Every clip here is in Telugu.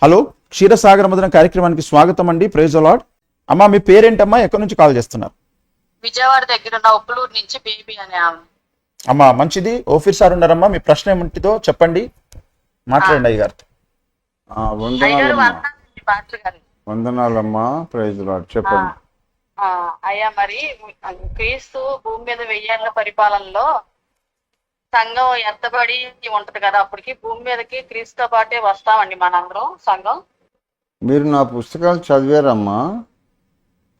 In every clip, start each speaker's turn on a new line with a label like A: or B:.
A: హలో, క్షీరసాగర మదన కార్యక్రమానికి స్వాగతం అండి. Praise the Lord. అమ్మా, మీ పేరేంటమ్మా? ఎక్కడి నుంచి కాల్ చేస్తున్నారు?
B: విజయవాడ దగ్గర ఉన్న ఉప్పులూరు నుంచి బేబీ అనే ఆమె.
A: అమ్మా, మంచిది. ఓఫీర్ సార్ ఉన్నారమ్మా, మీ ప్రశ్న ఏమిటిదో చెప్పండి, మాట్లాడండి అయ్యగారితో.
B: అయ్యగారు వందనాలండి పాస్టర్ గారు.
C: వందనాలమ్మా. Praise the Lord. చెప్పండి.
B: అయ్యా, మరి క్రీస్తు భూమి మీద 1000 ఏళ్ల పరిపాలనలో సంఘం ఎత్తబడి ఉంటది కదా, అప్పటికి భూమి మీదకి క్రీస్తుతో పాటే వస్తామండి మనందరం సంఘం.
C: మీరు నా పుస్తకాలు చదివారమ్మా?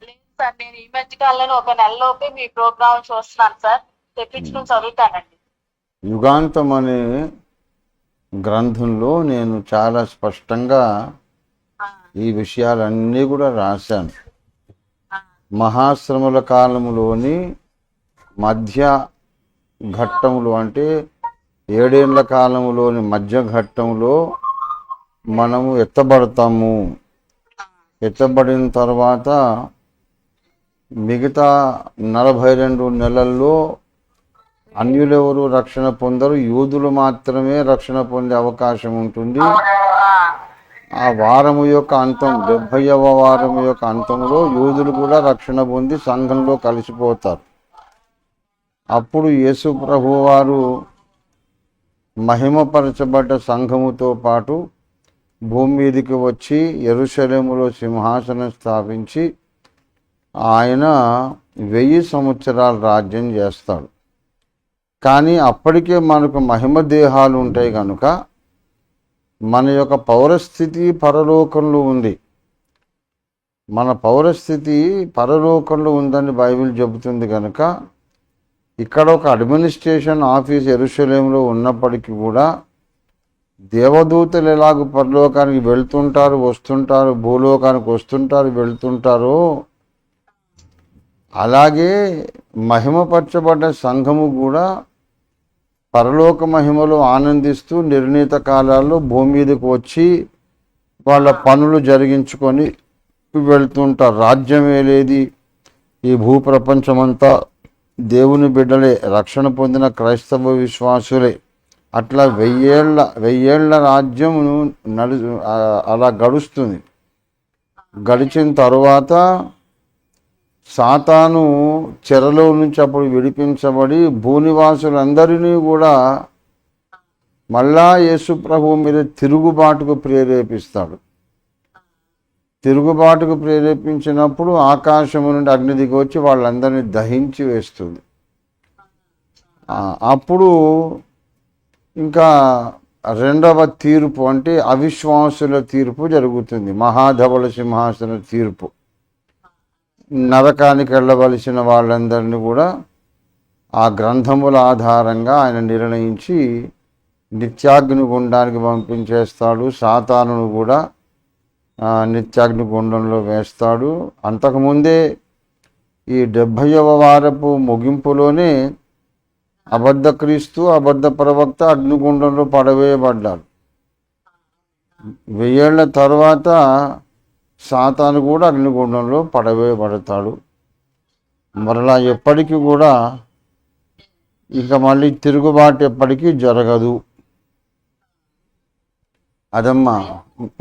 B: లేదు సార్, నేను ఈ మధ్య కాలంలో ఒక నెలలోపే మీ ప్రోగ్రామ్ చూస్తున్నాను సార్, తెప్పించుకుని చదువుతానండి.
C: యుగాంతం అనే గ్రంథంలో నేను చాలా స్పష్టంగా ఈ విషయాలన్నీ కూడా రాశాను. మహాశ్రమల కాలములోని మధ్య ఘట్టములు, అంటే 7 ఏళ్ల కాలములోని మధ్య ఘట్టంలో మనము ఎత్తబడతాము. ఎత్తబడిన తర్వాత మిగతా 42 నెలల్లో అన్యులెవరు రక్షణ పొందరు, యూదులు మాత్రమే రక్షణ పొందే అవకాశం ఉంటుంది. ఆ వారము యొక్క అంతం, 70వ వారము యొక్క అంతంలో యూదులు కూడా రక్షణ పొంది సంఘంలో కలిసిపోతారు. అప్పుడు యేసు ప్రభువు వారు మహిమపరచబడ్డ సంఘముతో పాటు భూమి మీదకి వచ్చి యెరూషలేములో సింహాసనం స్థాపించి ఆయన 1000 సంవత్సరాలు రాజ్యం చేస్తాడు. కానీ అప్పటికే మనకు మహిమ దేహాలు ఉంటాయి కనుక మన యొక్క పౌరస్థితి పరలోకంలో ఉంది. మన పౌరస్థితి పరలోకంలో ఉందని బైబిల్ చెబుతుంది కనుక ఇక్కడ ఒక అడ్మినిస్ట్రేషన్ ఆఫీస్ యెరూషలేములో ఉన్నప్పటికీ కూడా దేవదూతలు ఎలాగో పరలోకానికి వెళ్తుంటారు వస్తుంటారు, భూలోకానికి వస్తుంటారు వెళ్తుంటారో, అలాగే మహిమపరచబడ్డ సంఘము కూడా పరలోక మహిమలో ఆనందిస్తూ నిర్ణీత కాలాల్లో భూమి మీదకి వచ్చి వాళ్ళ పనులు జరిగించుకొని వెళ్తుంటారు. రాజ్యం ఏలేది ఈ భూప్రపంచమంతా దేవుని బిడ్డలే, రక్షణ పొందిన క్రైస్తవ విశ్వాసులే. అట్లా 1000 ఏళ్ల రాజ్యం అలా గడుస్తుంది. గడిచిన తరువాత సాతాను చెరలో నుంచి అప్పుడు విడిపించబడి భూనివాసులందరినీ కూడా మళ్ళా యేసు ప్రభువు మీద తిరుగుబాటుకు ప్రేరేపిస్తాడు. తిరుగుబాటుకు ప్రేరేపించినప్పుడు ఆకాశము నుండి అగ్ని దిగి వచ్చి వాళ్ళందరినీ దహించి వేస్తుంది. అప్పుడు ఇంకా రెండవ తీర్పు, అంటే అవిశ్వాసుల తీర్పు జరుగుతుంది. మహాధవళ సింహాసన తీర్పు. నరకానికి వెళ్ళవలసిన వాళ్ళందరినీ కూడా ఆ గ్రంథముల ఆధారంగా ఆయన నిర్ణయించి నిత్యాగ్ని గుండానికి పంపించేస్తాడు. సాతానును కూడా నిత్యాగ్ని గుండంలో వేస్తాడు. అంతకుముందే ఈ 70వ వారపు ముగింపులోనే అబద్ధ క్రీస్తు, అబద్ధ ప్రవక్త అగ్నిగుండంలో పడవేయబడ్డాడు. 1000 ఏళ్ల తర్వాత సాతాను కూడా అగ్నిగుండంలో పడవేయబడతాడు. మరలా ఎప్పటికీ కూడా ఇక మళ్ళీ తిరుగుబాటు ఎప్పటికీ జరగదు. అదమ్మా,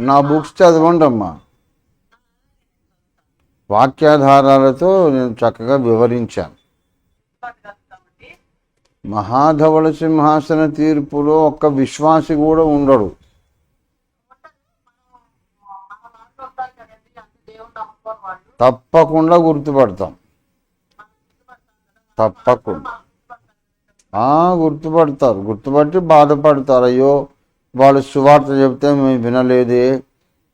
C: నా బుక్స్ చదవండి అమ్మా. వాక్యాధారాలతో నేను చక్కగా వివరించాను. మహాధవళ సింహాసన తీర్పులో ఒక్క విశ్వాసి కూడా ఉండడు. తప్పకుండా గుర్తుపడతాం, తప్పకుండా గుర్తుపడతారు. గుర్తుపట్టి బాధపడతారు. అయ్యో, వాళ్ళు సువార్త చెప్తే మేము వినలేదే,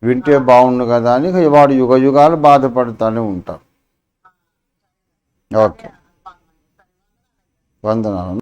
C: వింటే బాగుండు కదా అని వాడు యుగాలు బాధపడతానే ఉంటారు. ఓకే, వందనాలు.